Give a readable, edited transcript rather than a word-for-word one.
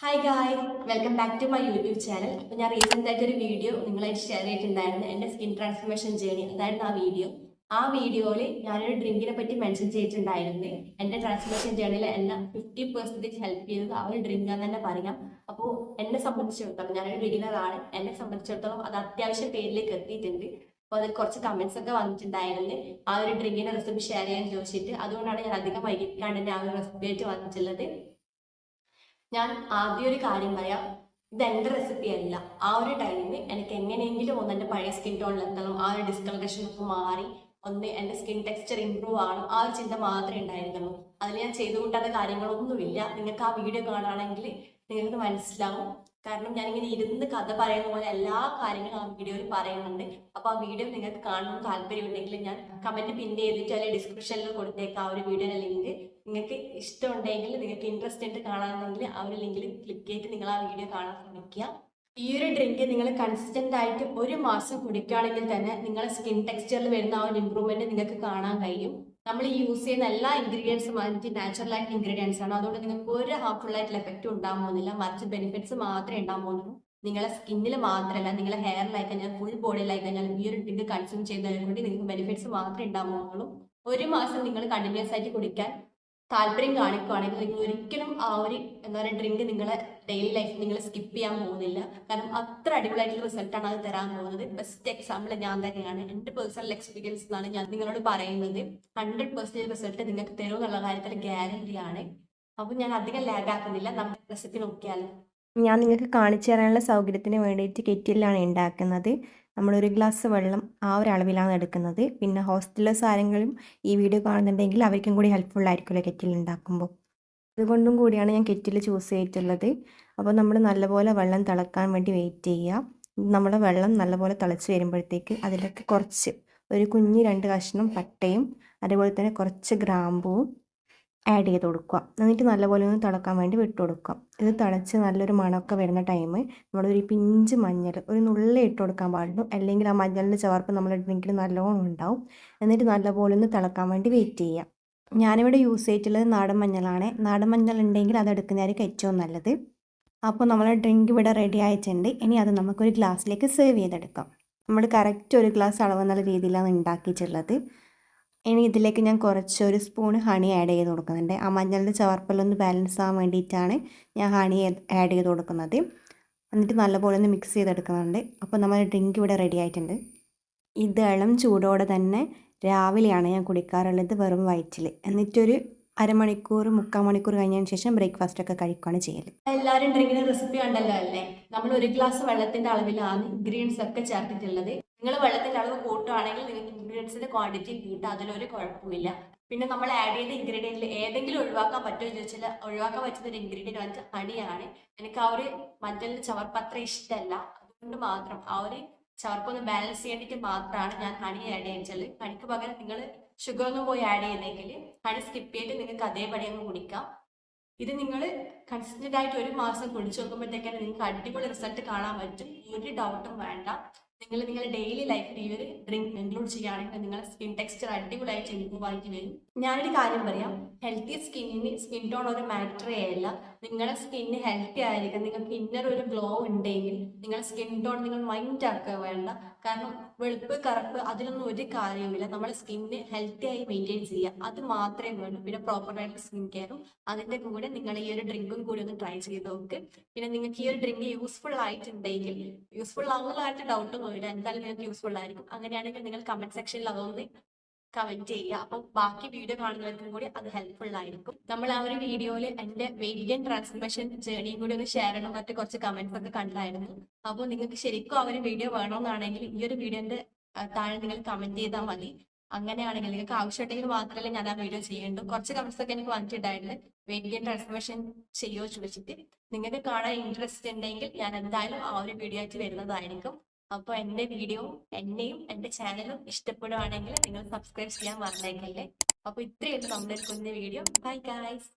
Hi guys, welcome back to my YouTube channel. അപ്പോൾ ഞാൻ recent ആയിട്ട് ഒരു വീഡിയോ നിങ്ങളായിട്ട് ഷെയർ ചെയ്തിട്ടുണ്ടായിരുന്നു, എൻ്റെ സ്കിൻ ട്രാൻസ്ഫോർമേഷൻ ജേണി. അതായിരുന്നു ആ വീഡിയോയിൽ ഞാനൊരു ഡ്രിങ്കിനെ പറ്റി മെൻഷൻ ചെയ്തിട്ടുണ്ടായിരുന്നു. എൻ്റെ ട്രാൻസ്ഫോർമേഷൻ ജേണിയിൽ എന്നെ 50% ഹെൽപ്പ് ചെയ്തത് ആ ഒരു ഡ്രിങ്ക് എന്ന് തന്നെ പറയാം. അപ്പോൾ എന്നെ സംബന്ധിച്ചിടത്തോളം ഞാനൊരു ബിഗിനറാണ്. എന്നെ സംബന്ധിച്ചിടത്തോളം അത് അത്യാവശ്യം പേരിലേക്ക് എത്തിയിട്ടുണ്ട്. അപ്പോൾ അതിൽ കുറച്ച് കമൻസ് ഒക്കെ വന്നിട്ടുണ്ടായിരുന്നു ആ ഒരു ഡ്രിങ്കിൻ്റെ റെസിപ്പി ഷെയർ ചെയ്യാൻ ചോദിച്ചിട്ട്. അതുകൊണ്ടാണ് ഞാൻ അധികം വൈകിട്ടാണ് എൻ്റെ ആ ഒരു റെസിപ്പി ആയിട്ട് വന്നിട്ടുള്ളത്. ഞാൻ ആദ്യം ഒരു കാര്യം പറയാം, ഇത് എൻ്റെ റെസിപ്പി അല്ല. ആ ഒരു ടൈമിൽ എനിക്ക് എങ്ങനെയെങ്കിലും ഒന്ന് എൻ്റെ പഴയ സ്കിൻ ടോണിലെത്തണം, ആ ഒരു ഡിസ്കളറേഷൻ ഒക്കെ മാറി ഒന്ന് എൻ്റെ സ്കിൻ ടെക്സ്ചർ ഇമ്പ്രൂവ് ആവണം, ആ ഒരു ചിന്ത മാത്രമേ ഉണ്ടായിരുന്നുള്ളൂ. അതിൽ ഞാൻ ചെയ്തു കൂട്ടാത്ത കാര്യങ്ങളൊന്നുമില്ല. നിങ്ങൾക്ക് ആ വീഡിയോ കാണുകയാണെങ്കിൽ നിങ്ങൾക്ക് മനസ്സിലാവും. കാരണം ഞാനിങ്ങനെ ഇരുന്ന് കഥ പറയുന്ന പോലെ എല്ലാ കാര്യങ്ങളും ആ വീഡിയോയിൽ പറയുന്നുണ്ട്. അപ്പോൾ ആ വീഡിയോ നിങ്ങൾക്ക് കാണണമെന്ന് താല്പര്യമുണ്ടെങ്കിൽ ഞാൻ കമൻറ്റ് പിൻ ചെയ്തിട്ട് അല്ലെങ്കിൽ ഡിസ്ക്രിപ്ഷനിൽ കൊടുത്തേക്കാം ആ ഒരു വീഡിയോയുടെ ലിങ്ക്. നിങ്ങൾക്ക് ഇഷ്ടമുണ്ടെങ്കിൽ, നിങ്ങൾക്ക് ഇൻട്രസ്റ്റ് ആയിട്ട് കാണാമെങ്കിൽ ആ ഒരു ലിങ്കിൽ ക്ലിക്ക് ചെയ്തിട്ട് നിങ്ങൾ ആ വീഡിയോ കാണാൻ ശ്രമിക്കുക. ഈ ഒരു ഡ്രിങ്ക് നിങ്ങൾ കൺസിസ്റ്റന്റ് ആയിട്ട് ഒരു മാസം കുടിക്കുകയാണെങ്കിൽ തന്നെ നിങ്ങളുടെ സ്കിൻ ടെക്സ്ചറിൽ വരുന്ന ആ ഒരു ഇമ്പ്രൂവ്മെന്റ് നിങ്ങൾക്ക് കാണാൻ കഴിയും. നമ്മൾ യൂസ് ചെയ്യുന്ന എല്ലാ ഇൻഗ്രീഡിയൻസും അതിൻ്റെ നാച്ചുറൽ ആയിട്ടുള്ള ഇൻഗ്രീഡിയൻസ് ആണ്. അതുകൊണ്ട് നിങ്ങൾക്ക് ഒരു ഹാർംഫുൾ ആയിട്ടുള്ള എഫക്റ്റ് ഉണ്ടാകാൻ പോകുന്നില്ല, മറിച്ച് ബെനിഫിറ്റ്സ് മാത്രമേ ഉണ്ടാകാൻ പോകുന്നുള്ളൂ. നിങ്ങളെ സ്കിന്നിൽ മാത്രമല്ല, നിങ്ങളെ ഹെയറിലായി കഴിഞ്ഞാൽ, ഫുൾ ബോഡിയിലായി കഴിഞ്ഞാൽ ഈ ഒരു ഡ്രിങ്ക് കൺസ്യൂം ചെയ്യുന്നതിനെ കൊണ്ട് നിങ്ങൾക്ക് ബെനിഫിറ്റ്സ് മാത്രമേ ഉണ്ടാകാൻ പോകുന്നുള്ളൂ. ഒരു മാസം നിങ്ങൾ കണ്ടിന്യൂസ് ആയിട്ട് കുടിക്കാൻ താല്പര്യം കാണിക്കുകയാണെങ്കിൽ നിങ്ങൾ ഒരിക്കലും ആ ഒരു എന്താ പറയുക ഡ്രിങ്ക് നിങ്ങളെ ഡെയിലി ലൈഫ് നിങ്ങൾ സ്കിപ്പ് ചെയ്യാൻ പോകുന്നില്ല. കാരണം അത്ര അടിപൊളിയായിട്ടുള്ള റിസൾട്ടാണ് അത് തരാൻ പോകുന്നത്. ബെസ്റ്റ് എക്സാമ്പിൾ ഞാൻ തന്നെയാണ്. എൻ്റെ പേഴ്സണൽ എക്സ്പീരിയൻസ് എന്നാണ് ഞാൻ നിങ്ങളോട് പറയുന്നത്. 100% റിസൾട്ട് നിങ്ങൾക്ക് തരും എന്നുള്ള കാര്യത്തിൽ ഗ്യാരണ്ടിയാണ്. അപ്പോൾ ഞാൻ അധികം ലാഗ് ആക്കുന്നില്ല, നമ്മുടെ റെസിപ്പി നോക്കിയാൽ. ഞാൻ നിങ്ങൾക്ക് കാണിച്ചു തരാനുള്ള സൗകര്യത്തിന് വേണ്ടിയിട്ട് കെറ്റിലാണ് ഉണ്ടാക്കുന്നത്. നമ്മളൊരു ഗ്ലാസ് വെള്ളം ആ ഒരു അളവിലാണ് എടുക്കുന്നത്. പിന്നെ ഹോസ്റ്റലേഴ്സ് ആരെങ്കിലും ഈ വീഡിയോ കാണുന്നുണ്ടെങ്കിൽ അവർക്കും കൂടി ഹെൽപ്ഫുൾ ആയിരിക്കുമല്ലോ കെറ്റിൽ ഉണ്ടാക്കുമ്പോൾ. അതുകൊണ്ടും കൂടിയാണ് ഞാൻ കെറ്റിൽ ചൂസ് ചെയ്തിട്ടുള്ളത്. അപ്പോൾ നമ്മൾ നല്ലപോലെ വെള്ളം തിളക്കാൻ വേണ്ടി വെയിറ്റ് ചെയ്യുക. നമ്മുടെ വെള്ളം നല്ലപോലെ തിളച്ച് വരുമ്പോഴത്തേക്ക് അതിലേക്ക് കുറച്ച് ഒരു കുഞ്ഞ് 2 കഷ്ണം പട്ടയും അതുപോലെ തന്നെ കുറച്ച് ഗ്രാമ്പൂവും ആഡ് ചെയ്ത് കൊടുക്കുക. എന്നിട്ട് നല്ലപോലെ ഒന്ന് തിളക്കാൻ വേണ്ടി വിട്ട് കൊടുക്കുക. ഇത് തിളച്ച് നല്ലൊരു മണമൊക്കെ വരുന്ന ടൈം നമ്മളൊരു പിഞ്ച് മഞ്ഞൾ ഒരു നുള്ളി ഇട്ട് കൊടുക്കാൻ പാടുള്ളൂ, അല്ലെങ്കിൽ ആ മഞ്ഞളിൻ്റെ ചവർപ്പ് നമ്മുടെ ഡ്രിങ്കിൽ നല്ലോണം ഉണ്ടാവും. എന്നിട്ട് നല്ലപോലെ ഒന്ന് തിളക്കാൻ വേണ്ടി വെയിറ്റ് ചെയ്യുക. ഞാനിവിടെ യൂസ് ചെയ്തിട്ടുള്ളത് നാടൻ മഞ്ഞളാണ്. നാടൻ മഞ്ഞൾ ഉണ്ടെങ്കിൽ അത് എടുക്കുന്നതായിരിക്കും ഏറ്റവും നല്ലത്. അപ്പോൾ നമ്മളെ ഡ്രിങ്ക് ഇവിടെ റെഡി ആയിട്ടുണ്ട്. ഇനി അത് നമുക്കൊരു ഗ്ലാസ്സിലേക്ക് സെർവ് ചെയ്തെടുക്കാം. നമ്മൾ കറക്റ്റ് ഒരു ഗ്ലാസ് അളവെന്നുള്ള രീതിയിലാണ് ഉണ്ടാക്കിയിട്ടുള്ളത്. ഇനി ഇതിലേക്ക് ഞാൻ കുറച്ചൊരു സ്പൂൺ ഹണി ആഡ് ചെയ്ത് കൊടുക്കുന്നുണ്ട്. ആ മഞ്ഞളുടെ ചവർപ്പെല്ലാം ഒന്ന് ബാലൻസ് ആകാൻ വേണ്ടിയിട്ടാണ് ഞാൻ ഹണി ആഡ് ചെയ്ത് കൊടുക്കുന്നത്. എന്നിട്ട് നല്ലപോലെ ഒന്ന് മിക്സ് ചെയ്തെടുക്കുന്നുണ്ട്. അപ്പോൾ നമ്മുടെ ഡ്രിങ്ക് ഇവിടെ റെഡി ആയിട്ടുണ്ട്. ഇത് ഇളം ചൂടോടെ തന്നെ രാവിലെയാണ് ഞാൻ കുടിക്കാറുള്ളത്, വെറും വയറ്റിൽ. എന്നിട്ടൊരു അരമണിക്കൂർ 3/4 മണിക്കൂർ കഴിഞ്ഞതിന് ശേഷം ബ്രേക്ക്ഫാസ്റ്റ് ഒക്കെ കഴിക്കുകയാണ് ചെയ്യൽ. എല്ലാവരും ഡ്രിങ്കിന്റെ റെസിപ്പി കണ്ടല്ലോ അല്ലേ? നമ്മൾ ഒരു ഗ്ലാസ് വെള്ളത്തിന്റെ അളവിലാണ് ഇൻഗ്രീഡിയൻസ് ഒക്കെ ചേർത്തിട്ടുള്ളത്. നിങ്ങൾ വെള്ളത്തിന്റെ അളവ് കൂട്ടുകയാണെങ്കിൽ നിങ്ങൾക്ക് ഇൻഗ്രീഡിയൻസിന്റെ ക്വാണ്ടിറ്റി കൂട്ടാം, അതിലൊരു കുഴപ്പമില്ല. പിന്നെ നമ്മൾ ആഡ് ചെയ്ത ഇൻഗ്രീഡിയൻറ്റിൽ ഏതെങ്കിലും ഒഴിവാക്കാൻ പറ്റുമോ ചോദിച്ചാൽ ഒഴിവാക്കാൻ പറ്റുന്ന ഒരു ഇൻഗ്രീഡിയൻറ്റ് വന്നിട്ട് ഹണിയാണ്. എനിക്ക് ആ ഒരു മഞ്ഞളിന്റെ ചവർപ്പ് അത്ര ഇഷ്ടമല്ല. അതുകൊണ്ട് മാത്രം ആ ഒരു ചവർപ്പൊന്ന് ബാലൻസ് ചെയ്യേണ്ടിട്ട് മാത്രമാണ് ഞാൻ ഹണി ആഡ് ചെയ്യുന്നത്. ഹണിക്ക് പകരം നിങ്ങൾ ഷുഗർ ഒന്നും പോയി ആഡ് ചെയ്യുന്നെങ്കിൽ ഹണി സ്കിപ്പ് ചെയ്തിട്ട് നിങ്ങൾക്ക് അതേപടി അങ്ങ് കുടിക്കാം. ഇത് നിങ്ങൾ കൺസിസ്റ്റന്റ് ആയിട്ട് ഒരു മാസം കുടിച്ചു നോക്കുമ്പോഴത്തേക്കാണ് നിങ്ങൾക്ക് അടിപൊളി റിസൾട്ട് കാണാൻ പറ്റും. ഒരു ഡൗട്ടും വേണ്ട. നിങ്ങളുടെ ഡെയിലി ലൈഫിൽ ഈ ഒരു ഡ്രിങ്ക് ഇൻക്ലൂഡ് ചെയ്യുകയാണെങ്കിൽ നിങ്ങളുടെ സ്കിൻ ടെക്സ്ചർ അടിപൊളിയായിട്ട് ഇമ്പ്രൂവ് ആയിട്ട് വരും. ഞാനൊരു കാര്യം പറയാം, ഹെൽത്തി സ്കിന്നിന് സ്കിൻ ടോൺ ഒരു മാറ്ററേ അല്ല. നിങ്ങളുടെ സ്കിന്ന് ഹെൽത്തി ആയിരിക്കും, നിങ്ങൾക്ക് ഇന്നർ ഒരു ഗ്ലോ ഉണ്ടെങ്കിൽ നിങ്ങളുടെ സ്കിൻ ടോൺ നിങ്ങൾ മൈൻഡ് ആക്കുക വേണ്ട. കാരണം വെളുപ്പ് കറുപ്പ് അതിലൊന്നും ഒരു കാര്യവുമില്ല. നമ്മുടെ സ്കിന്ന് ഹെൽത്തി ആയി മെയിൻറ്റെയിൻ ചെയ്യുക, അത് മാത്രമേ വേണ്ടൂ. പിന്നെ പ്രോപ്പറായിട്ട് സ്കിൻ കെയറും അതിൻ്റെ കൂടെ നിങ്ങൾ ഈ ഒരു ഡ്രിങ്കും കൂടി ഒന്ന് ട്രൈ ചെയ്ത് നോക്ക്. പിന്നെ നിങ്ങൾക്ക് ഈ ഒരു ഡ്രിങ്ക് യൂസ്ഫുൾ ആയിട്ടുണ്ടെങ്കിൽ, യൂസ്ഫുൾ ആവുന്നതായിട്ട് ഡൗട്ടൊന്നും ഇല്ല, എന്തായാലും നിങ്ങൾക്ക് യൂസ്ഫുൾ ആയിരിക്കും. അങ്ങനെയാണെങ്കിൽ നിങ്ങൾ കമന്റ് സെക്ഷനിൽ അതൊന്ന് കമന്റ് ചെയ്യുക. അപ്പം ബാക്കി വീഡിയോ കാണുന്നവർക്കും കൂടി അത് ഹെൽപ്ഫുൾ ആയിരിക്കും. നമ്മൾ ആ ഒരു വീഡിയോയിൽ എൻ്റെ വെയിറ്റ് ഗെയിൻ ട്രാൻസ്ഫോർമേഷൻ ജേർണിയും കൂടി ഒന്ന് ഷെയർ ചെയ്യണം മറ്റു കുറച്ച് കമന്റ്സ് ഒക്കെ കണ്ടായിരുന്നു. അപ്പോൾ നിങ്ങൾക്ക് ശരിക്കും ആ ഒരു വീഡിയോ വേണമെന്നാണെങ്കിൽ ഈ ഒരു വീഡിയോന്റെ താഴെ നിങ്ങൾ കമന്റ് ചെയ്താൽ മതി. അങ്ങനെയാണെങ്കിൽ നിങ്ങൾക്ക് ആവശ്യമുണ്ടെങ്കിൽ മാത്രമല്ല ഞാൻ ആ വീഡിയോ ചെയ്യേണ്ടു. കുറച്ച് കമന്റ്സ് ഒക്കെ എനിക്ക് വന്നിട്ടുണ്ടായിരുന്നു, വെയിറ്റ് ഗെയിൻ ട്രാൻസ്ഫോർമേഷൻ ചെയ്യുമോ ചോദിച്ചിട്ട്. നിങ്ങൾക്ക് കാണാൻ ഇൻട്രസ്റ്റ് ഉണ്ടെങ്കിൽ ഞാൻ എന്തായാലും ആ ഒരു വീഡിയോ ആയിട്ട് വരുന്നതായിരിക്കും. അപ്പോൾ എൻ്റെ വീഡിയോ എന്നെയും എൻ്റെ ചാനലും ഇഷ്ടപ്പെടുകയാണെങ്കിൽ നിങ്ങൾ സബ്സ്ക്രൈബ് ചെയ്യാൻ മറന്നേക്കല്ലേ. അപ്പോൾ ഇത്രയുള്ളൂ നമ്മുടെ കുഞ്ഞു വീഡിയോ. Bye guys.